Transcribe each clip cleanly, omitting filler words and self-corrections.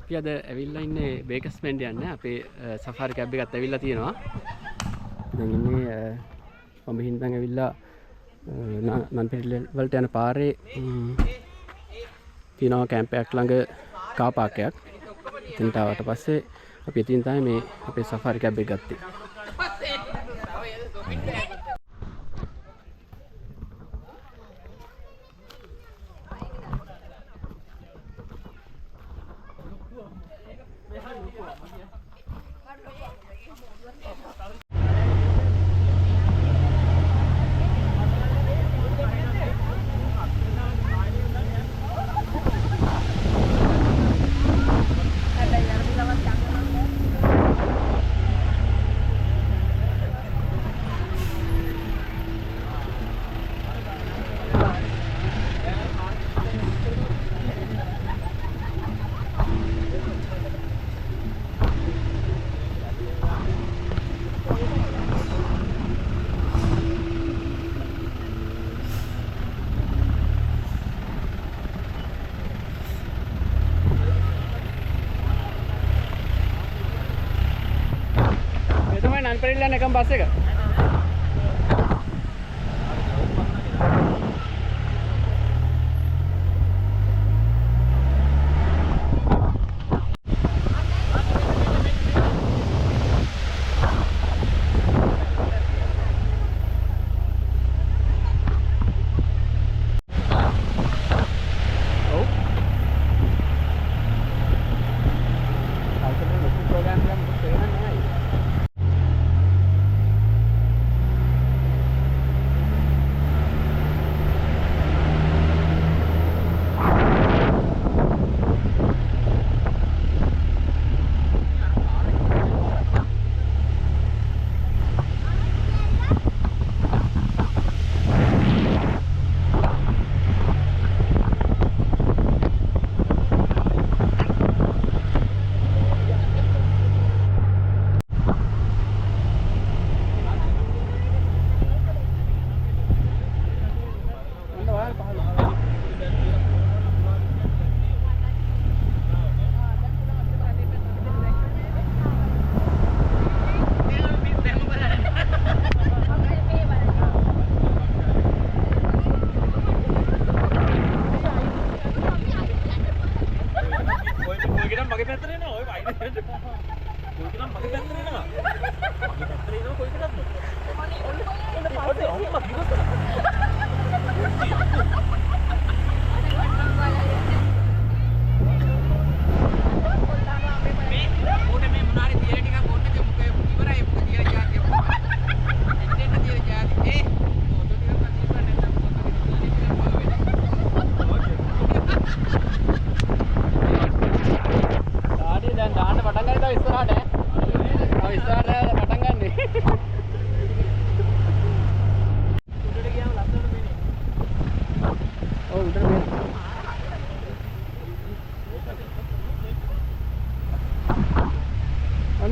අපි අද ඇවිල්ලා ඉන්නේ බේකස්මන්ට් යන්නේ. අපේ සෆාරි කැබ් එකත් ඇවිල්ලා තියෙනවා. දැන් ඉන්නේ මම හින්දන් ඇවිල්ලා නන්පිටිය වලට යන පාරේ තියෙනවා කැම්ප් එකක් ළඟ කාර් පාක් එකක්. එතනට ආවට පස්සේ අපි එතින් තමයි මේ අපේ සෆාරි කැබ් එක ගත්තේ. නන්පිටිය යන එකම බස් එක.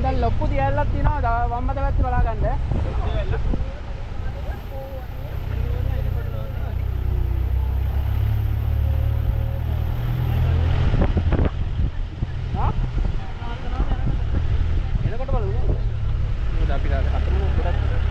දැන් ලොකු දියල්ලක් තියෙනවා වම්මත පැත්තේ බලා ගන්න. එනකොට බලමු. මොකද අපි අතම උඩට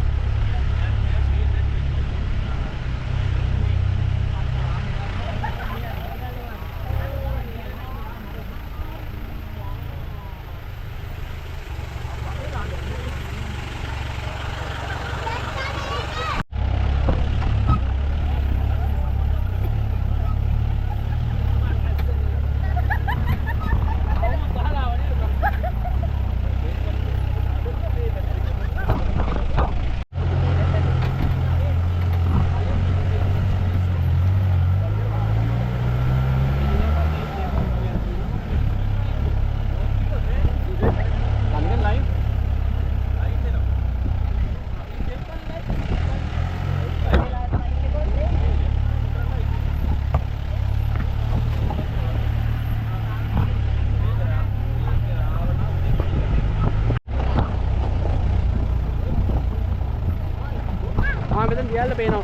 කෑල්ල පේනවා.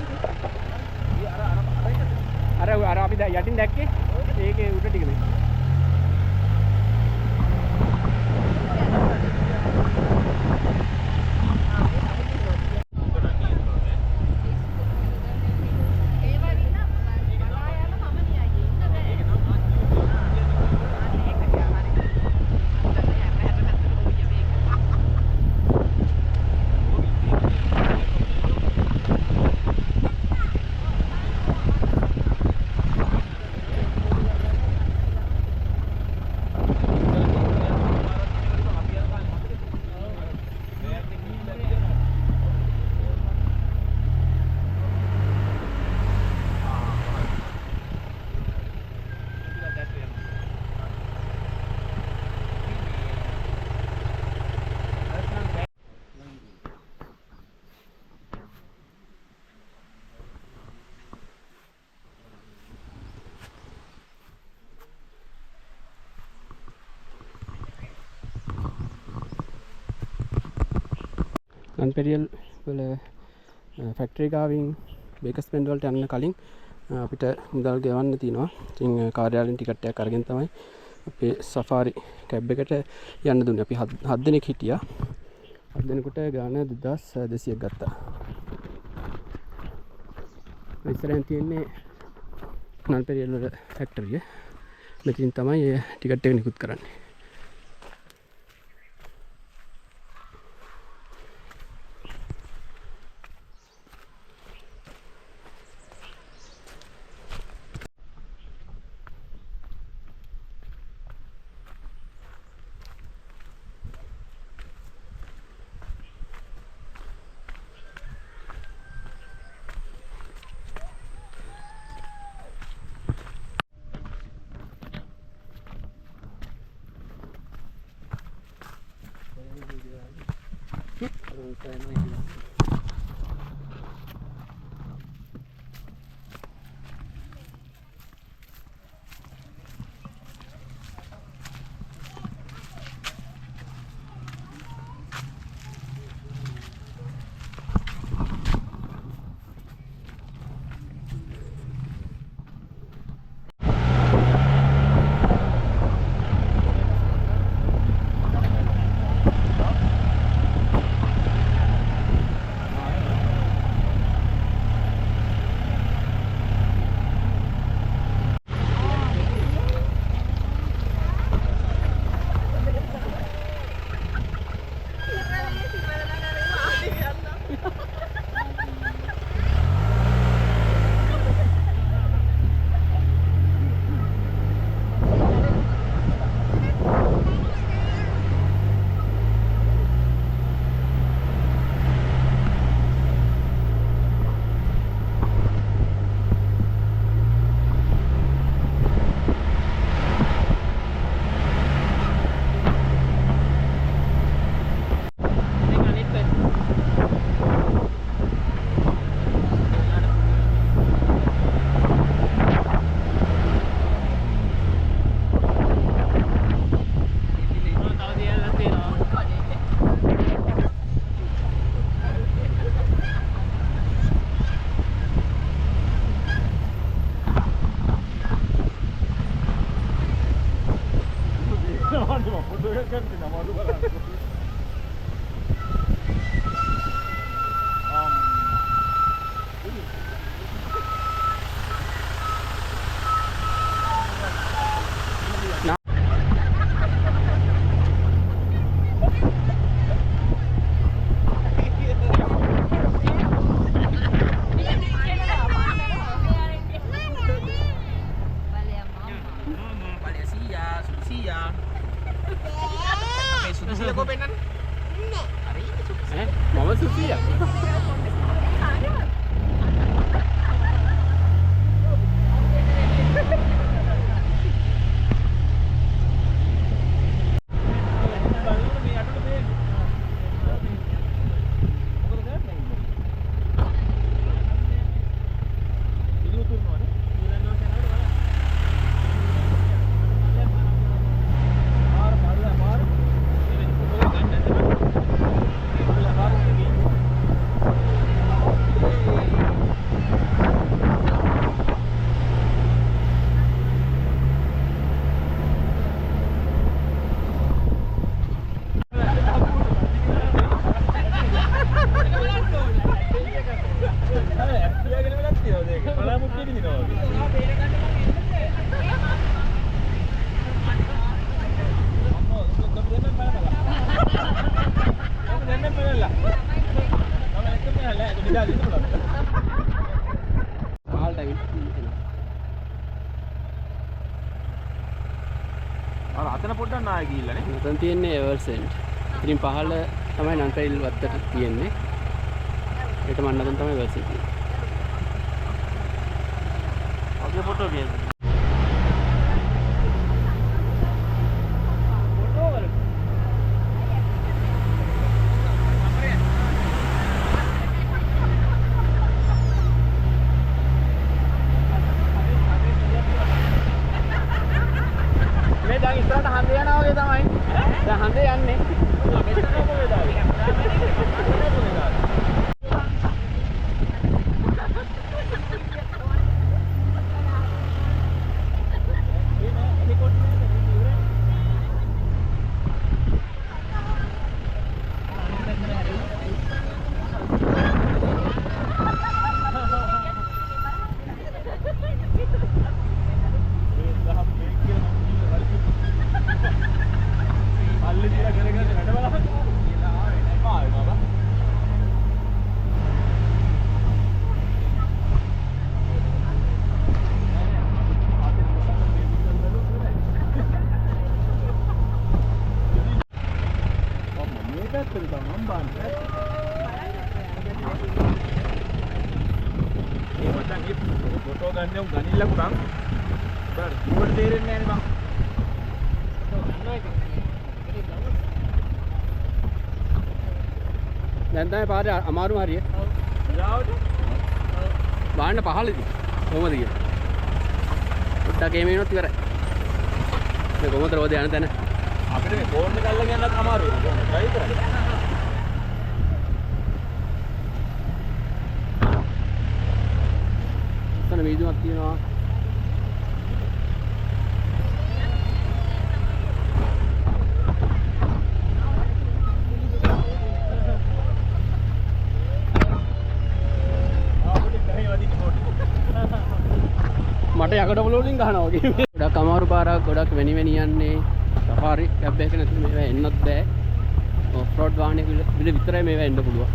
අර අපි යටින් දැක්කේ ඒකේ උඩ ටික මේ. නන්පෙරියල් වල ෆැක්ටරි ගාවින් බේකස්මන්ට් වලට යන්න කලින් අපිට මුදල් ගෙවන්න තියෙනවා. ඉතින් කාර්යාලයෙන් ටිකට් එකක් අරගෙන තමයි අපේ සෆාරි කැබ් එකට යන්න දුන්නේ. අපි 7 දෙනෙක් හිටියා. 7 දෙනෙකුට ගාන 2200ක් ගත්තා. ඉස්සරහින් තියෙන්නේ නන්පෙරියල් වල ෆැක්ටරිය. මෙතනින් තමයි ටිකට් එක නිකුත් කරන්නේ. Mama Sofia. අර අතන පොඩ්ඩක් නාය ගිහිල්ලානේ. මෙතන තියෙන්නේ එවර්සෙන්ට්. ඉතින් පහළ තමයි නන්පෙල් වත්තට තියෙන්නේ. ඒකට මන්නතන තමයි එවර්සෙන්ට් තියෙන්නේ. අපේ ෆොටෝ ගේන්න. ෆොටෝ ගන්න උන් ගනින්නකෝ නම් බර දුවට තේරෙන්නේ නැහැ නේ දැන් තමයි පාරේ අමාරු හරිය. වාහන පහළදී කොහමද ගියේ? පොඩ්ඩක් ගෙම වෙනොත් ඉවරයි. මේ කොහමද රෝද යන තැන? අපිට මේ ෆෝන් එක අල්ලගෙන යන්නත් අමාරුයි. try කරන්න. එතන වීදුමක් තියෙනවා. මට යකඩ වලින් ගහනවා වගේ. ගොඩක් අමාරු පාරක්, ගොඩක් වෙනි වෙනි යන්නේ. සෆාරි කැබ් එකක නැතුව මේවා එන්නත් බෑ. ඔෆ් රෝඩ් වාහනයක විතරයි මේවා එන්න පුළුවන්.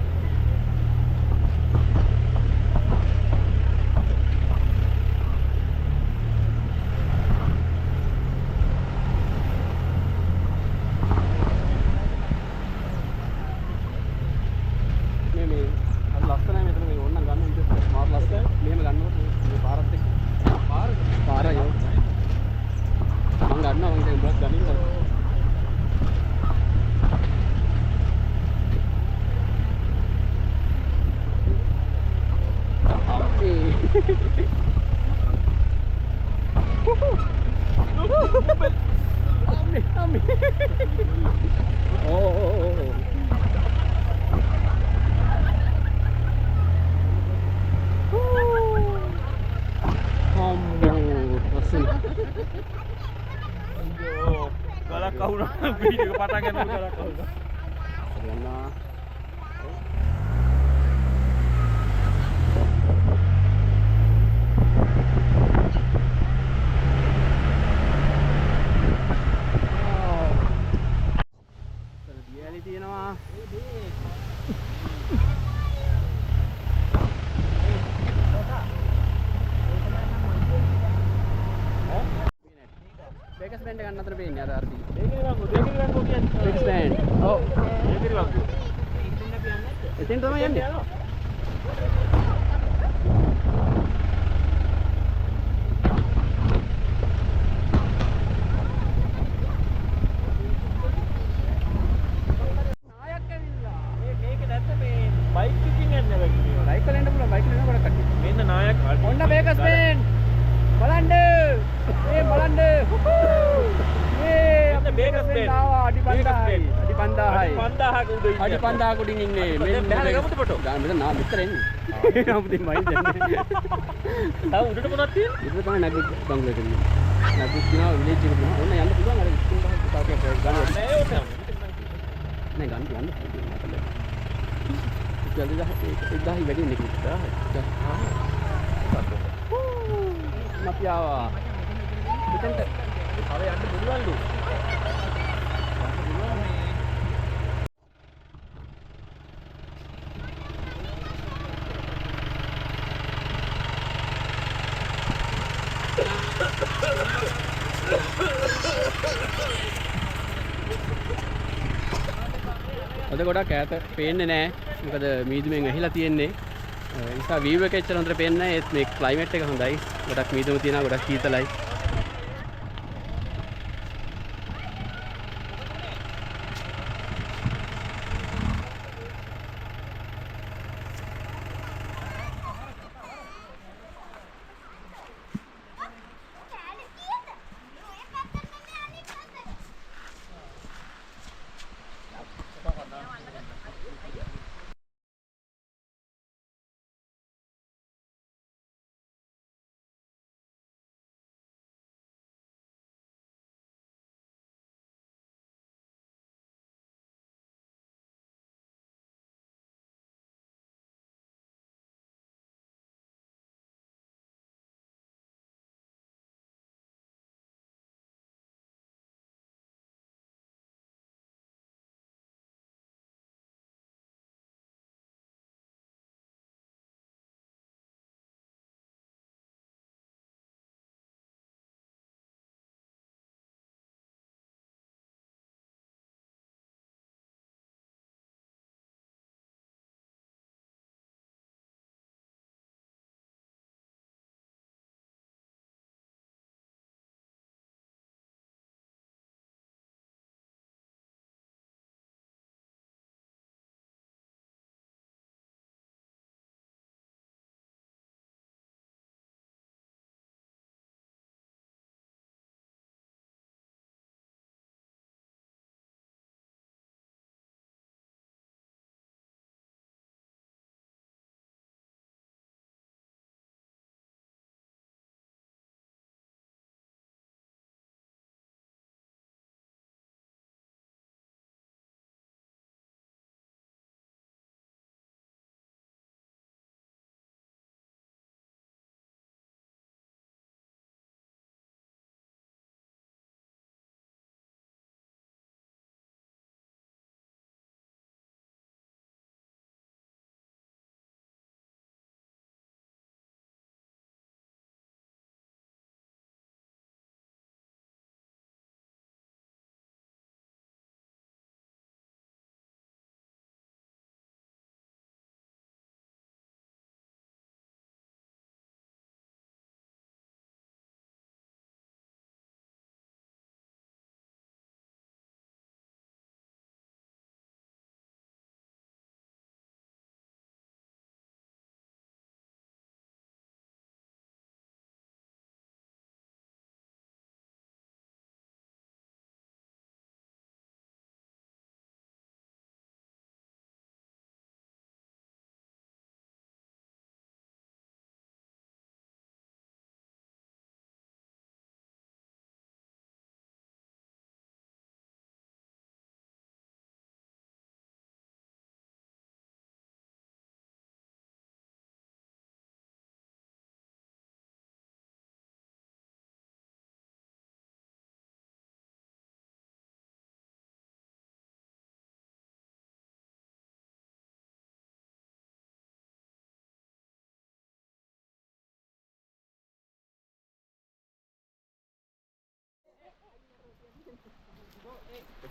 galak kahuna video එක පටන් ගන්නකොට galak kahuna. යනවා. දියලි තියෙනවා. බේකස් බෑන්ඩ් එක ගන්න අතර පේන්නේ අර අර තියෙන්නේ. දෙකේ වංගු කියන්නේ බේකස් බෑන්ඩ්. ඔව්. දෙකේ වංගු. එතෙන් තමයි යන්නේ. නායක් ඇවිල්ලා. මේක නැත්නම් මේ බයික් එකකින් යන්නේ නැහැ කිව්වා. බයික් වල එන්න පුළුවන්. බයික් වල එන්න ගොඩක් කට්ටිය. මෙන්න නායක් ඔන්න බේකස් බෑන්ඩ්. බලන්න. මේ බලන්න. මේ බේකස් බෑන්ඩ් ආවා අඩි 5000යි. අඩි 5000යි. 5000ක උඩ ඉන්නේ. අඩි 5000 කුඩින් ඉන්නේ. මෙන්න බෑලා ගමුද ෆොටෝ? ගාන මෙතන නා මෙතන එන්නේ. අපිට මයින් දැන්නේ. තව උඩට මොනවද තියෙන්නේ? ඉතින් තමයි නගුත් බංගලට ඉන්නේ. නගුත් කියනවා විලේජ් එකට යනවා. ඔන්න යන්න පුළුවන් අර ඉස්කෝල ගහක් තාකේ ගන්න. නෑ ඕක. නෑ ගන්න පුළුවන්. ජල්දි 1000 වැඩි වෙන්නේ කිව්වා. අපි ආවා. මෙතනට තව යන්න පුළුවන්ලු. අද ගොඩක් ඈත පේන්නේ නැහැ. මොකද මීදුමෙන් ඇහිලා තියෙන්නේ. ඒ නිසා view එක එච්චර හොඳට පේන්නේ නැහැ. ඒත් මේ climate එක හොඳයි. ගොඩක් මීදුම තියෙනවා, ගොඩක් සීතලයි.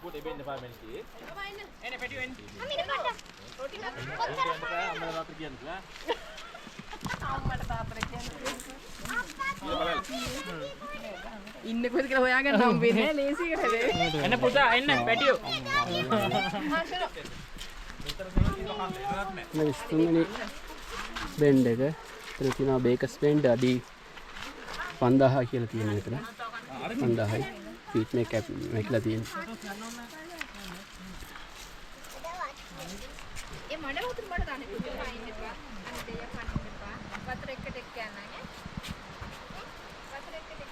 Put eben depan mesti. Ini pedu ini. Kami depan dah. Roti nak. Amma තාත්තා කියන්නේ. අම්මට තාත්තට කියන්නේ. ඉන්න කොහෙද කියලා හොයාගන්න හම්බෙන්නේ නැහැ ලේසියකට හැබැයි. එන්න පුතා එන්න පැටියෝ. මේ 23 වෙනි බෙන්ඩ් එක. එතන තියෙනවා බේකර්ස් බෙන්ඩ් අඩි 5000 කියලා තියෙනවා එතන. 5000යි. ෆීට් මේක මේකලා තියෙනවා. ඒ මඩ වතුර මඩ දාන්න පුතා වයින් එපා. අනිත් දෙය කන්න එපා. වතුර එකට එක්ක යනවා නේ. වතුර එකට එක්ක.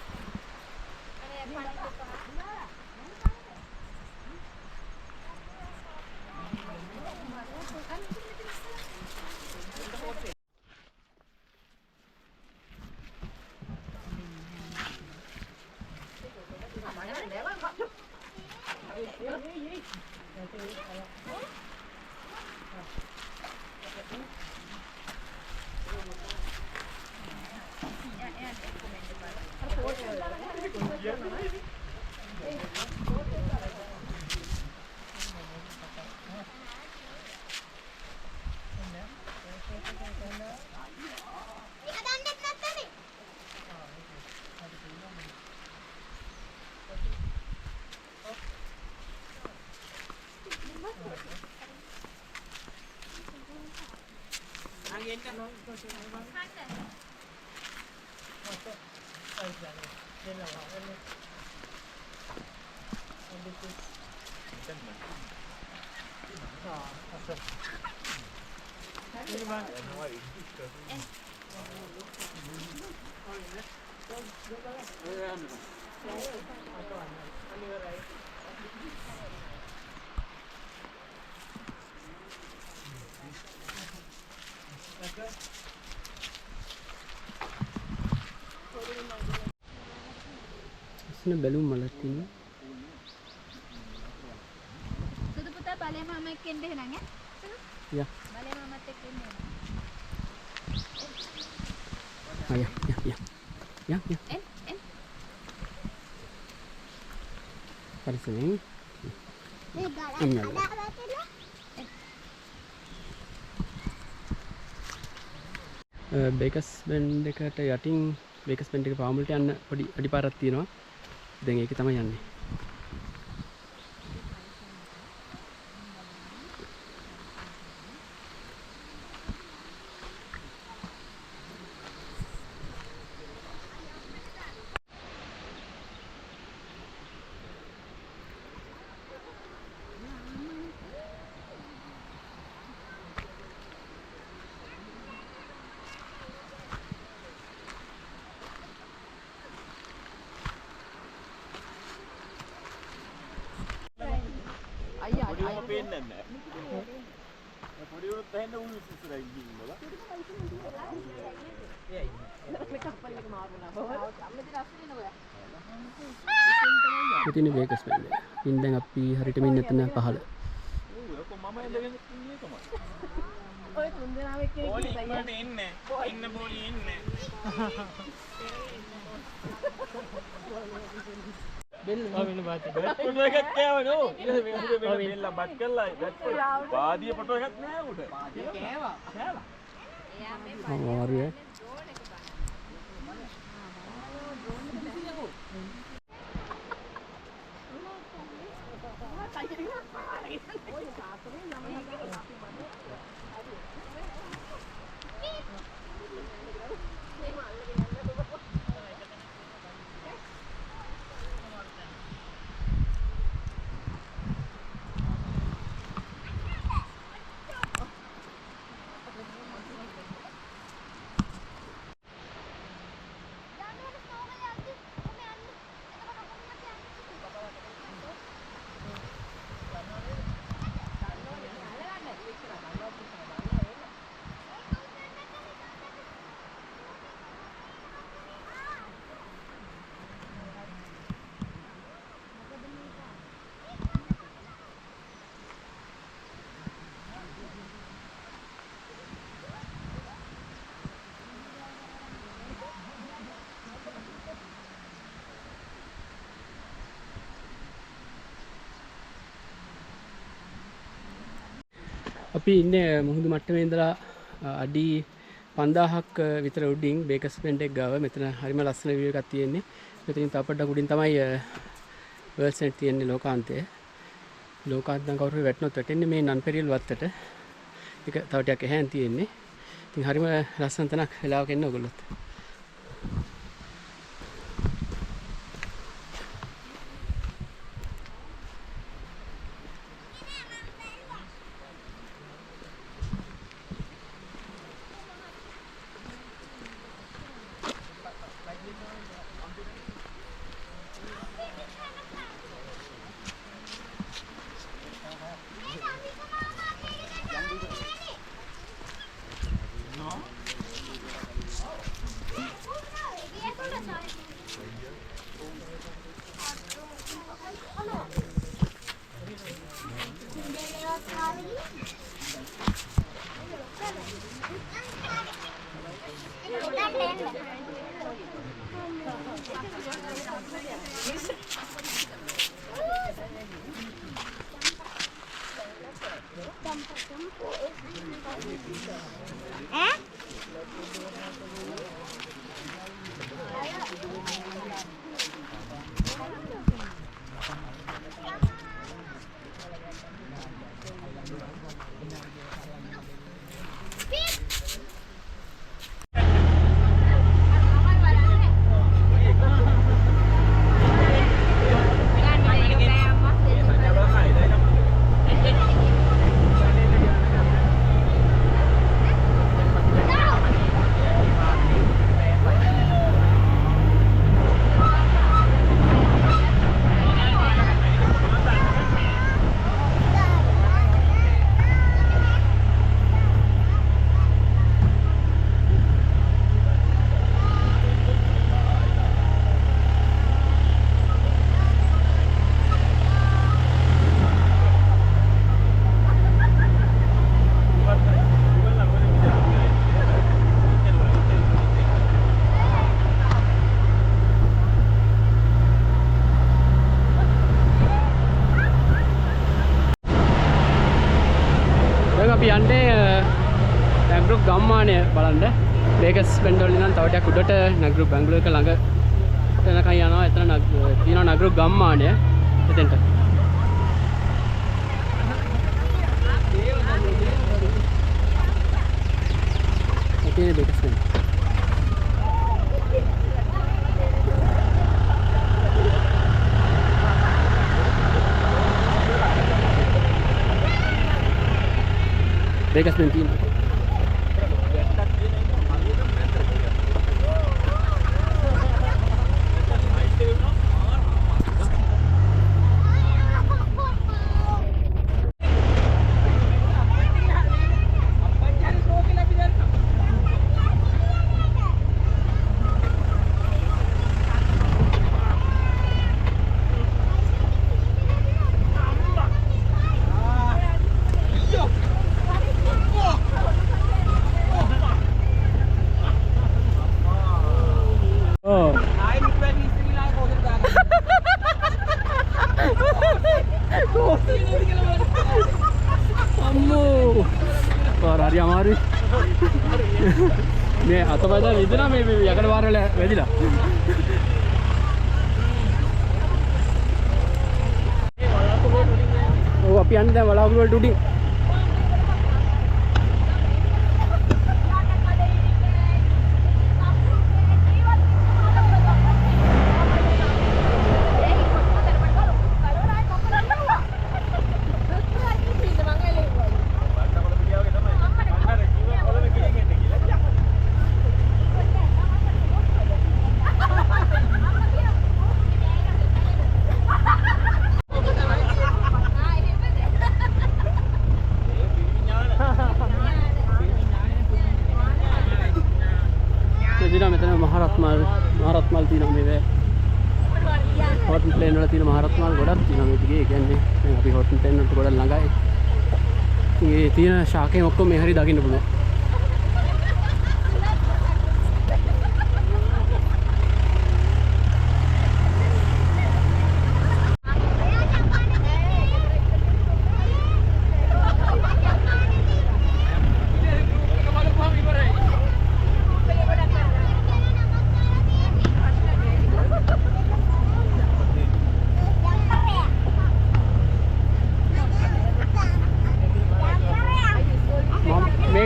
අනේ කන්න එපා. බැලුම් මලක් තියෙනවා. සුදු පුතා බලේ මාමා එක්ක එන්න එහෙනම් ඈ. යා. බලේ මාමත් එක්ක එන්න. යා. එන්. පරිස්සමෙන්. මේ බේකස් බෙන්ඩ් එකට යටින් බේකස් බෙන්ඩ් එක පාමුලට යන්න පොඩි අඩිපාරක් තියෙනවා. දැන් ඒක තමයි යන්නේ. පොඩිම පේන්නේ නැහැ. පොඩි උරුත් ඇහෙන්න උළු ඉස්සරහින් ඉන්නවා. ඉතින් බේකස් බෙන්ඩ් එක. ඉතින් දැන් අපි හරියට මෙන්න එතන පහළ. ඔක මම ඉඳගෙන ඉන්නේ තමයි. ඔය තුන්දෙනාම එක්ක බෝලි ඉන්නට එන්නේ. ඉන්න බෝලි එන්නේ. බෙල්ල වෙන වාචි. බැට් ෆොටෝ එකක් කෑවනෝ. ඊට පස්සේ මේ බෙල්ල බත් කළා. බැට් වාදියේ ෆොටෝ එකක් නෑ උඩ. කෑවා. එයා මේ මාරුවේ. ඩ්‍රෝන් එක බලන්න. අපි ඉන්නේ මුහුදු මට්ටමේ ඉඳලා අඩි 5000ක් විතර උඩින් බේකස් බෙන්ඩ් එක ගාව. මෙතන හරිම ලස්සන view එකක් තියෙන්නේ. මෙතනින් තව පොඩ්ඩක් උඩින් තමයි වර්ල්ඩ් සෙන්ට් තියෙන්නේ ලෝකාන්තය. ලෝකාන්තයෙන් කවුරු හරි වැටුනොත් වැටෙන්නේ මේ නන් පෙරියල් වත්තට. ඒක තව ටිකක් එහාන් තියෙන්නේ. ඉතින් හරිම ලස්සන තැනක් වෙලාවක එන්න ඕගොල්ලොත්. අපි යන්නේ නැග්රුප් ගම්මානය බලන්න. වේගස් බෙන්ඩ් වලින් නම් තව ටිකක් උඩට නැග්රුප් බැංගලෝර එක ළඟ එතනකන් යනවා. එතන තියෙනවා නැග්රුප් ගම්මානය. එතෙන්ට. ඒකේ වේගස් බෙන්ඩ්. Vegas Mentino. අම්මෝ පාර හරි අමාරුයි මේ අතපය දැන් ඉදලා මේ යකඩ වාර වල වැදිලා ඔව් අපි යන්නේ දැන් වලාකුළු වලට උඩින් මෙතන මහරත්මල් තියෙනවා මේ හොටල් ප්ලේන් වල තියෙන මහරත්මල් ගොඩක් තියෙනවා මේ දිගේ. ඒ කියන්නේ දැන් අපි හොටල් ප්ලේන් වලට ගොඩක් ළඟයි. මේ තියෙන ශාකයෙන් ඔක්කොම මේ හරිය දකින්න පුළුවන්.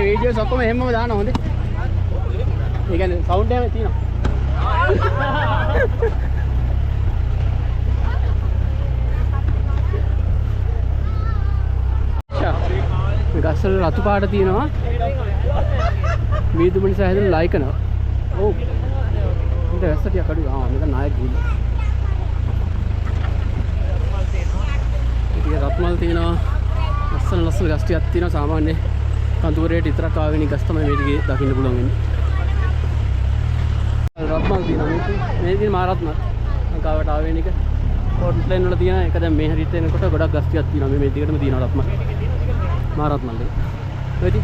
වීඩියෝස් ඔක්කොම එහෙමම දානවා හොඳේ. ඒ කියන්නේ සවුන්ඩ් එකම තියෙනවා. මේ ගස්වල රතු පාට තියෙනවා. වීදුම නිසා හැදෙන ලයිකනවා. ඔව්. උන්ට වැස්ස ටිකක් අඩුයි. මේක නායක ගිහින්. ඉතින් රත්මල් තියෙනවා. ලස්සන ගස් ටිකක් තියෙනවා සාමාන්‍යයෙන්. කඳුරේට විතරක් ආවෙන ගස් තමයි මේ දිගේ දකින්න පුළුවන් වෙන්නේ. රත්මල් තියෙනවා මේ තියෙන මහරත්මල්. ලංකාවට ආවෙන එක. හොටල් ප්ලේන් වල තියෙන එක දැන් මේ හරියට එනකොට ගොඩක් ගස් ටිකක් තියෙනවා. මේ දිගටම තියෙනවා රත්මල්. මහරත්මල් දෙක. ඔයදී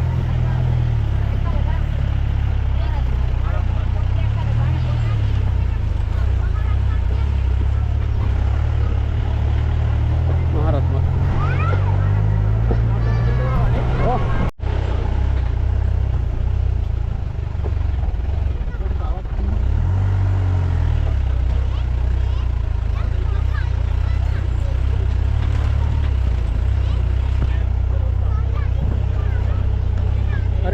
මහරත්මල්.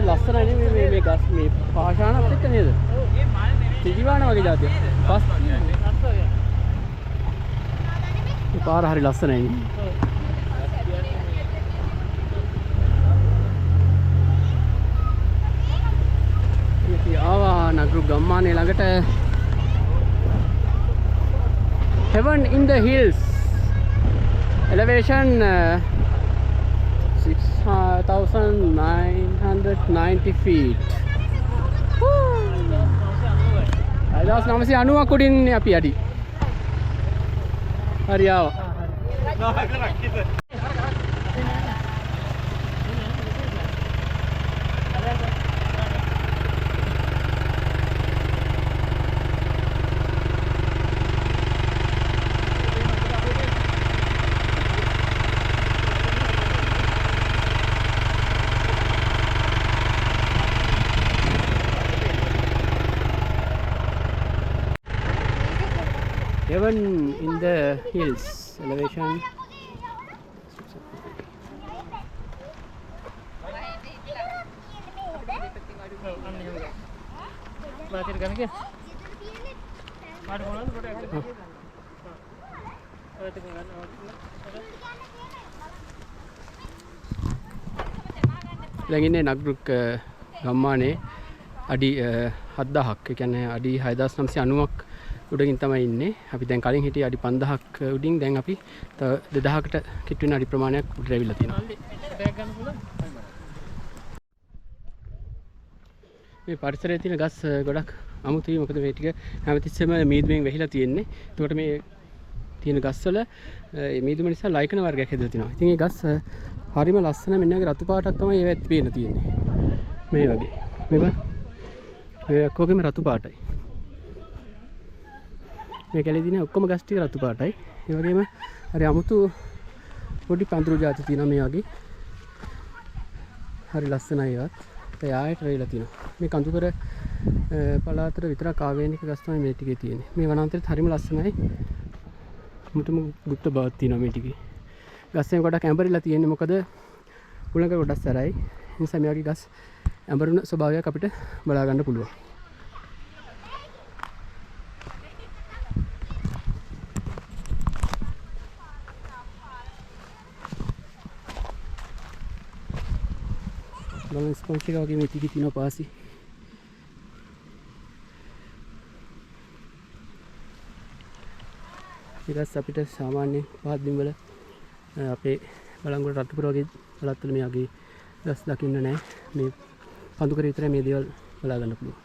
ලස්සනයි මේ ගස් මේ පාෂාණත් එක්ක නේද? තිජිවාන වගේ જાතියක්. පස් මේ පාර හරි ලස්සනයි නේ. ඉතින් ආවා නගරු ගම්මානේ ළඟට. Heaven in the Hills elevation 6,990 feet. 1990ක් උඩින් අපි යටි. හරි ආවා. in the hills elevation. දැන් ඉන්නේ නගරුක් ගම්මානේ අඩි 7000ක්. ඒ කියන්නේ අඩි 6990ක් උඩකින් තමයි ඉන්නේ. අපි දැන් කලින් හිටියේ අඩි 5000ක් උඩින්. දැන් අපි තව 2000කට කිට් වෙන අඩි ප්‍රමාණයක් උඩට ඇවිල්ලා තියෙනවා. මේ පරිසරයේ තියෙන ගස් ගොඩක් අමුතුයි. මොකද මේ ටික හැමතිස්සෙම මීදුමෙන් වැහිලා තියෙන්නේ. ඒකට මේ තියෙන ගස්වල මීදුම නිසා ලයිකන වර්ගයක් හැදලා තිනවා. ඉතින් මේ ගස් හරිම ලස්සන මෙන්න වගේ රතු පාටක් තමයි ඒවත් පේන්න තියෙන්නේ. මේ වගේ. මේවා මේ ඔක්කොගෙම රතු පාටයි. මේ කැලේ තියෙන ඔක්කොම ගස් ටික රතු පාටයි. ඒ වගේම හරි අමුතු පොඩි පඳුරු జాති තියෙනවා මේ වගේ. හරි ලස්සනයි ඒවත්. ඒ ආයෙත් රෙයිලා තියෙනවා. මේ කඳුකර පළාතට විතරක් ආවේනික ගස් තමයි මේ ටිකේ තියෙන්නේ. මේ වනාන්තරෙත් හරිම ලස්සනයි. මුතුම ගුප්ත බවක් තියෙනවා මේ ටිකේ. ගස්යෙන් ගොඩක් ඇඹරිලා තියෙන්නේ මොකද උලඟ ගොඩක් සැරයි. ඒ නිසා මේ වගේ ගස් ඇඹරුණ ස්වභාවයක් අපිට බලා ගන්න පුළුවන්. බලන්න ස්පොන්ජ් එක වගේ මේ ටිකේ තියෙනවා පාසි. ඊගස් අපිට සාමාන්‍ය පහත් බිම් වල අපේ බලංගොඩ රත්නපුර වගේ පළාත්වල මේ වගේ ගස් දකින්න නැහැ. මේ පඳුකර විතරයි මේ දේවල් බලා ගන්න පුළුවන්.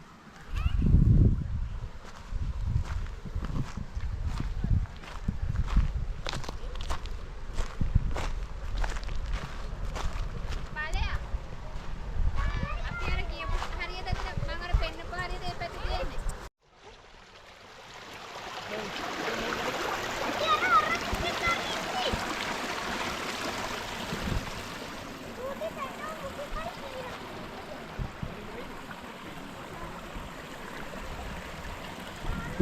බලයා අපි අර ගියපු හරියද මම අර පෙන්නපු හරියද ඒ පැත්තේ තියෙන්නේ.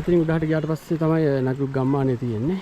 ඉතින් උඩහට ගියාට පස්සේ තමයි නගරුක් ගම්මානේ තියෙන්නේ.